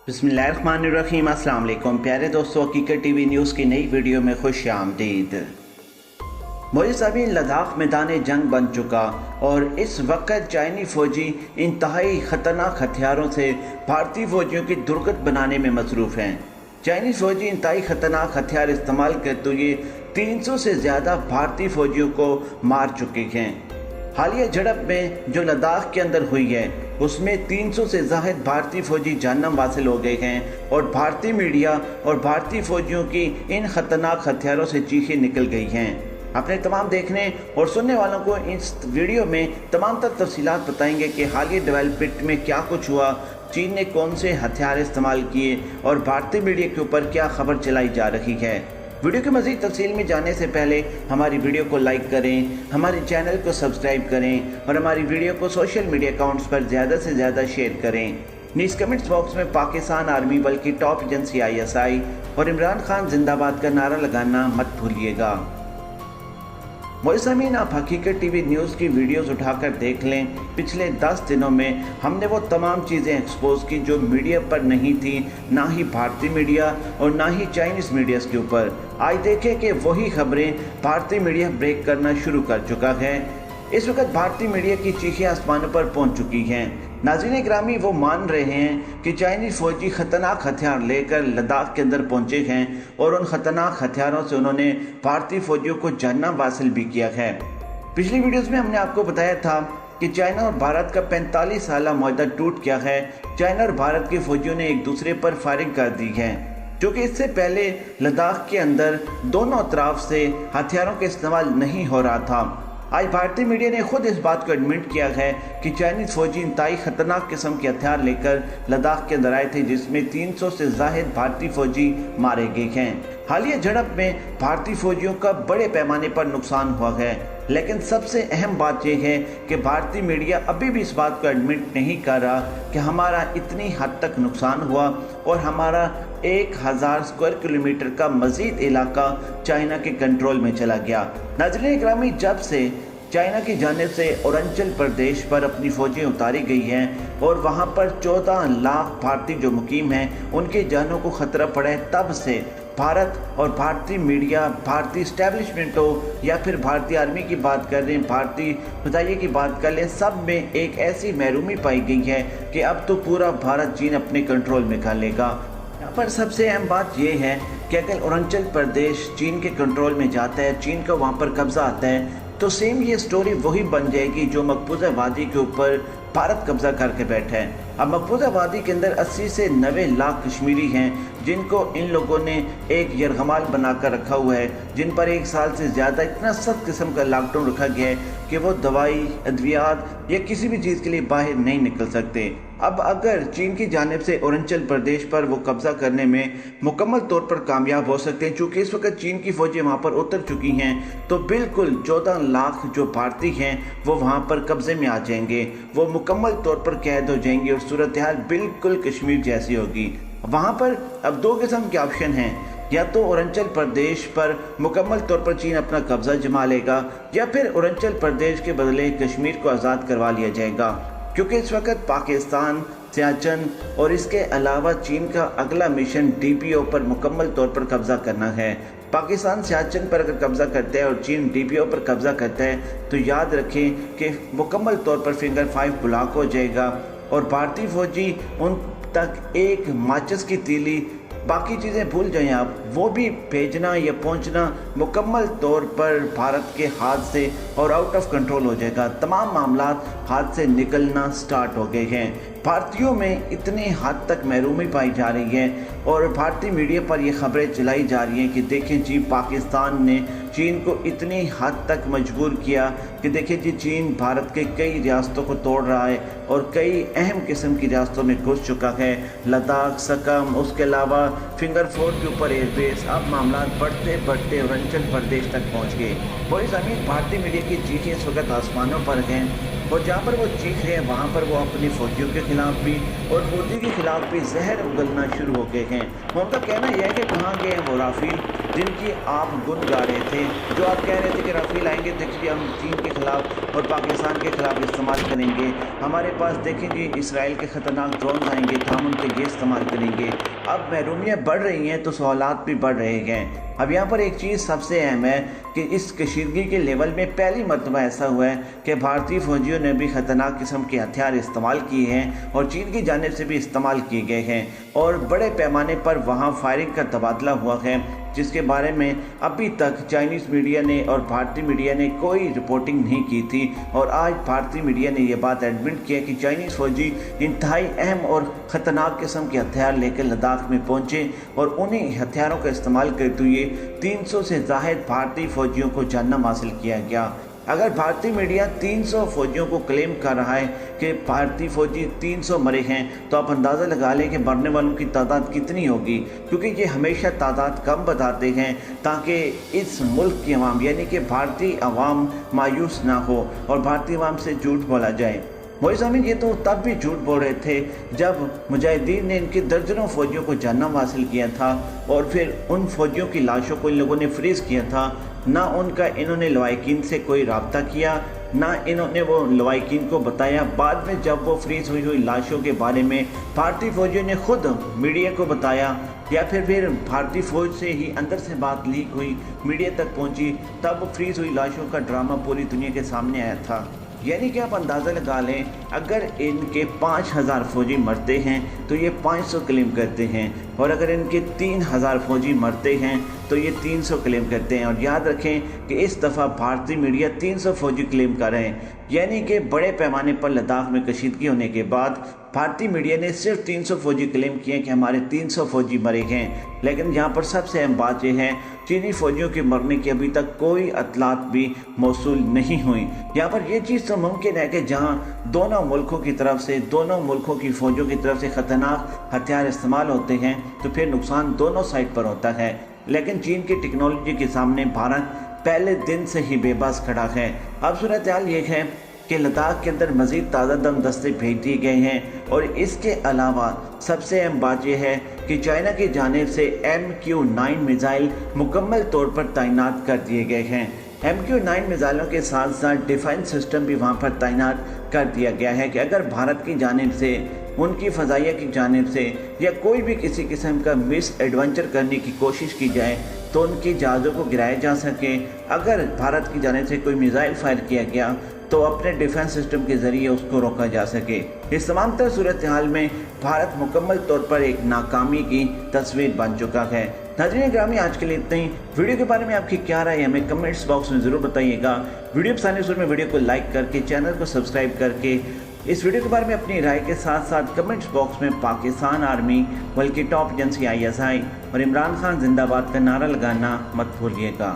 बिस्मिल्लाहिर्रहमानिर्रहीम। अस्सलाम वालेकुम प्यारे दोस्तों, हकीकत टीवी न्यूज़ की नई वीडियो में खुश आमदीद। मोइज़ अभी लद्दाख मैदान जंग बन चुका और इस वक्त चाइनी फ़ौजी इंतहाई ख़तरनाक हथियारों से भारतीय फ़ौजियों की दुर्गत बनाने में मसरूफ़ हैं। चाइनीज़ फ़ौजी इंतहाई ख़तरनाक हथियार इस्तेमाल करते हुए 300 से ज़्यादा भारतीय फ़ौजियों को मार चुके हैं। हालिया झड़प में जो लद्दाख के अंदर हुई है उसमें 300 से ज़ायद भारतीय फ़ौजी जहन्नम हासिल हो गए हैं और भारतीय मीडिया और भारतीय फ़ौजियों की इन ख़तरनाक हथियारों से चीखें निकल गई हैं। अपने तमाम देखने और सुनने वालों को इस वीडियो में तमाम तफसीलात बताएंगे कि हालिया डेवलपमेंट में क्या कुछ हुआ, चीन ने कौन से हथियार इस्तेमाल किए और भारतीय मीडिया के ऊपर क्या खबर चलाई जा रही है। वीडियो की मज़ीद तफसील में जाने से पहले हमारी वीडियो को लाइक करें, हमारे चैनल को सब्सक्राइब करें और हमारी वीडियो को सोशल मीडिया अकाउंट्स पर ज़्यादा से ज़्यादा शेयर करें। नीचे कमेंट्स बॉक्स में पाकिस्तान आर्मी बल्कि टॉप एजेंसी ISI और इमरान खान जिंदाबाद का नारा लगाना मत भूलिएगा। मोइज़, आप हकीकत टीवी न्यूज़ की वीडियोस उठाकर देख लें। पिछले 10 दिनों में हमने वो तमाम चीज़ें एक्सपोज की जो मीडिया पर नहीं थी, ना ही भारतीय मीडिया और ना ही चाइनीज़ मीडिया के ऊपर। आज देखें कि वही खबरें भारतीय मीडिया ब्रेक करना शुरू कर चुका है। इस वक्त भारतीय मीडिया की चीखें आसमानों पर पहुंच चुकी हैं। नाज़रीन ग्रामी, वो मान रहे हैं कि चाइनीज़ फ़ौजी ख़तरनाक हथियार लेकर लद्दाख के अंदर पहुंचे हैं और उन ख़तरनाक हथियारों से उन्होंने भारतीय फ़ौजियों को जहन्नम हासिल भी किया है। पिछली वीडियोज़ में हमने आपको बताया था कि चाइना और भारत का 45 साला मुआहदा टूट गया है। चाइना और भारत के फ़ौजियों ने एक दूसरे पर फायरिंग कर दी है, क्योंकि इससे पहले लद्दाख के अंदर दोनों तरफ से हथियारों का इस्तेमाल नहीं हो रहा था। आज भारतीय मीडिया ने खुद इस बात को एडमिट किया है कि चाइनीज़ फ़ौजी इंतहाई ख़तरनाक किस्म के हथियार लेकर लद्दाख के अंदर आए थे, जिसमें 300 से ज़ायद भारतीय फ़ौजी मारे गए हैं। हालिया झड़प में भारतीय फ़ौजियों का बड़े पैमाने पर नुकसान हुआ है, लेकिन सबसे अहम बात यह है कि भारतीय मीडिया अभी भी इस बात को एडमिट नहीं कर रहा कि हमारा इतनी हद तक नुकसान हुआ और हमारा 1000 स्क्वायर किलोमीटर का मज़ीद इलाका चाइना के कंट्रोल में चला गया। नाज़रीन ग्रामी, जब से चाइना की जानिब से अरुणाचल प्रदेश पर अपनी फ़ौजें उतारी गई हैं और वहां पर 14 लाख भारतीय जो मुकीम हैं उनकी जानों को ख़तरा पड़ा है, तब से भारत और भारतीय मीडिया, भारतीय इस्टेब्लिशमेंट हो या फिर भारतीय आर्मी की बात कर रहे हैं, भारतीय फ़िज़ाइया की बात कर लें, सब में एक ऐसी महरूमी पाई गई है कि अब तो पूरा भारत चीन अपने कंट्रोल में कर लेगा। यहाँ पर सबसे अहम बात यह है कि अगर अरुणाचल प्रदेश चीन के कंट्रोल में जाता है, चीन का वहाँ पर कब्ज़ा आता है, तो सेम ये स्टोरी वही बन जाएगी जो मकबूजा वादी के ऊपर भारत कब्जा करके बैठा है। अब मकबूजा वादी के अंदर 80 से 90 लाख कश्मीरी हैं जिनको इन लोगों ने एक यरगमाल बनाकर रखा हुआ है, जिन पर 1 साल से ज़्यादा इतना सख्त किस्म का लॉकडाउन रखा गया है कि वो दवाई, अद्वियात या किसी भी चीज़ के लिए बाहर नहीं निकल सकते। अब अगर चीन की जानिब से अरुणाचल प्रदेश पर वो कब्जा करने में मुकम्मल तौर पर कामयाब हो सकते हैं, चूँकि इस वक्त चीन की फ़ौजें वहाँ पर उतर चुकी हैं, तो बिल्कुल 14 लाख जो भारतीय हैं वो वहाँ पर कब्जे में आ जाएंगे, वो मुकम्मल तौर पर कैद हो जाएंगे और सूरत हाल बिल्कुल कश्मीर जैसी होगी। वहाँ पर अब 2 किस्म के ऑप्शन हैं, या तो अरुणाचल प्रदेश पर मुकम्मल तौर पर चीन अपना कब्जा जमा लेगा या फिर अरुणाचल प्रदेश के बदले कश्मीर को आज़ाद करवा लिया जाएगा, क्योंकि इस वक्त पाकिस्तान, सियाचिन और इसके अलावा चीन का अगला मिशन DPO पर मुकम्मल तौर पर कब्जा करना है। पाकिस्तान सियाचिन पर अगर कब्जा करता है और चीन DPO पर कब्जा करता है तो याद रखें कि मुकम्मल तौर पर फिंगर 5 ब्लॉक हो जाएगा और भारतीय फ़ौजी उन तक एक माचिस की तीली, बाकी चीज़ें भूल जाएं आप, वो भी भेजना या पहुंचना मुकम्मल तौर पर भारत के हाथ से और आउट ऑफ कंट्रोल हो जाएगा। तमाम मामलात हाथ से निकलना स्टार्ट हो गए हैं। भारतीयों में इतनी हद तक महरूमी पाई जा रही है और भारतीय मीडिया पर ये खबरें चलाई जा रही हैं कि देखें जी, पाकिस्तान ने चीन को इतनी हद तक मजबूर किया कि देखिए जी, चीन भारत के कई रियासतों को तोड़ रहा है और कई अहम किस्म की रियासतों में घुस चुका है। लद्दाख, सकम, उसके अलावा फिंगर 4 के ऊपर एयरबेस। अब मामला बढ़ते बढ़ते अरुणाचल प्रदेश तक पहुँच गए। वही ज़मीन भारतीय मीडिया की चीखें इस वक्त आसमानों पर हैं। और जहाँ पर वो चीख रहे हैं वहाँ पर वो अपनी फौजियों के खिलाफ भी और मोदी के खिलाफ भी जहर उगलना शुरू हो गए हैं। उनका कहना यह है कि कहाँ गए हैं वो राफेल जिनकी आप गुन गा रहे थे, जो आप कह रहे थे कि राफेल आएंगे देखिए हम चीन के खिलाफ और पाकिस्तान के खिलाफ इस्तेमाल करेंगे, हमारे पास देखें जी इसराइल के ख़तरनाक ड्रोन आएंगे तो हम उनके ये इस्तेमाल करेंगे। अब महरूमियाँ बढ़ रही हैं तो सवालात भी बढ़ रहे हैं। अब यहाँ पर एक चीज़ सबसे अहम है कि इस कशीदगी के लेवल में पहली मरतबा ऐसा हुआ है कि भारतीय फौजियों ने भी ख़तरनाक किस्म के हथियार इस्तेमाल किए हैं और चीन की जानिब से भी इस्तेमाल किए गए हैं और बड़े पैमाने पर वहाँ फायरिंग का तबादला हुआ है, जिसके बारे में अभी तक चाइनीज़ मीडिया ने और भारतीय मीडिया ने कोई रिपोर्टिंग नहीं की थी। और आज भारतीय मीडिया ने यह बात एडमिट किया कि चाइनीज़ फौजी इंतहाई अहम और ख़तरनाक किस्म के हथियार लेकर लद्दाख में पहुँचे और उन्हीं हथियारों का इस्तेमाल करते हुए 300 से ज़ायद भारतीय फौजियों को जन्म हासिल किया गया। अगर भारतीय मीडिया 300 फौजियों को क्लेम कर रहा है कि भारतीय फौजी 300 मरे हैं, तो आप अंदाज़ा लगा लें कि मरने वालों की तादाद कितनी होगी, क्योंकि ये हमेशा तादाद कम बताते हैं ताकि इस मुल्क की आवाम यानी कि भारतीय आवाम मायूस ना हो और भारतीय आवाम से झूठ बोला जाए। मोइज़ामिन ये तो तब भी झूठ बोल रहे थे जब मुजाहिदीन ने इनके दर्जनों फौजियों को जन्म हासिल किया था और फिर उन फौजियों की लाशों को इन लोगों ने फ्रीज़ किया था। ना उनका इन्होंने लवाहिकीन से कोई रब्ता किया, ना इन्होंने वो लवाहिकीन को बताया। बाद में जब वो फ्रीज़ हुई लाशों के बारे में भारतीय फौजियों ने खुद मीडिया को बताया या फिर भारतीय फ़ौज से ही अंदर से बात लीक हुई, मीडिया तक पहुंची, तब फ्रीज़ हुई लाशों का ड्रामा पूरी दुनिया के सामने आया था। यानी कि आप अंदाज़ा लगा लें अगर इनके 5000 फौजी मरते हैं तो ये 500 क्लेम करते हैं और अगर इनके 3000 फौजी मरते हैं तो ये 300 क्लेम करते हैं। और याद रखें कि इस दफ़ा भारतीय मीडिया 300 फौजी क्लेम कर रहे हैं, यानी कि बड़े पैमाने पर लद्दाख में कशीदगी होने के बाद भारतीय मीडिया ने सिर्फ 300 फौजी क्लेम किए कि हमारे 300 फौजी मरे हैं। लेकिन यहाँ पर सबसे अहम बात यह है चीनी फौजियों के मरने की अभी तक कोई इतलात भी मौसूल नहीं हुई। यहाँ पर यह चीज़ तो मुमकिन है कि जहाँ दोनों मुल्कों की तरफ से, दोनों मुल्कों की फ़ौजों की तरफ से ख़तरनाक हथियार इस्तेमाल होते हैं तो फिर नुकसान दोनों साइड पर होता है। लेकिन चीन की टेक्नोलॉजी के सामने भारत पहले दिन से ही बेबस खड़ा है। अब सूरत हाल ये है कि लद्दाख के अंदर मज़ीद ताज़ा दम दस्ते भेज दिए गए हैं और इसके अलावा सबसे अहम बात यह है कि चाइना की जानिब से MQ-9 मिज़ाइल मुकम्मल तौर पर तैनात कर दिए गए हैं। MQ-9 मिज़ाइलों के साथ साथ डिफेंस सिस्टम भी वहाँ पर तैनात कर दिया गया है कि अगर भारत की जानिब से, उनकी फ़ज़ाइया की जानिब से या कोई भी किसी किस्म का मिस एडवेंचर करने की कोशिश की जाए तो उनकी जहाज़ों को गिराया जा सके। अगर भारत की जानिब से कोई मिज़ाइल फायर किया गया तो अपने डिफेंस सिस्टम के ज़रिए उसको रोका जा सके। इस तमाम तरह सूरत हाल में भारत मुकम्मल तौर पर एक नाकामी की तस्वीर बन चुका है। नाज़रीन ग्रामी आज के लिए इतना ही। वीडियो के बारे में आपकी क्या राय है हमें कमेंट्स बॉक्स में ज़रूर बताइएगा। वीडियो पसंद है में वीडियो को लाइक करके, चैनल को सब्सक्राइब करके इस वीडियो के बारे में अपनी राय के साथ साथ कमेंट्स बॉक्स में पाकिस्तान आर्मी बल्कि टॉप एजेंसी ISI और इमरान खान जिंदाबाद का नारा लगाना मत भूलिएगा।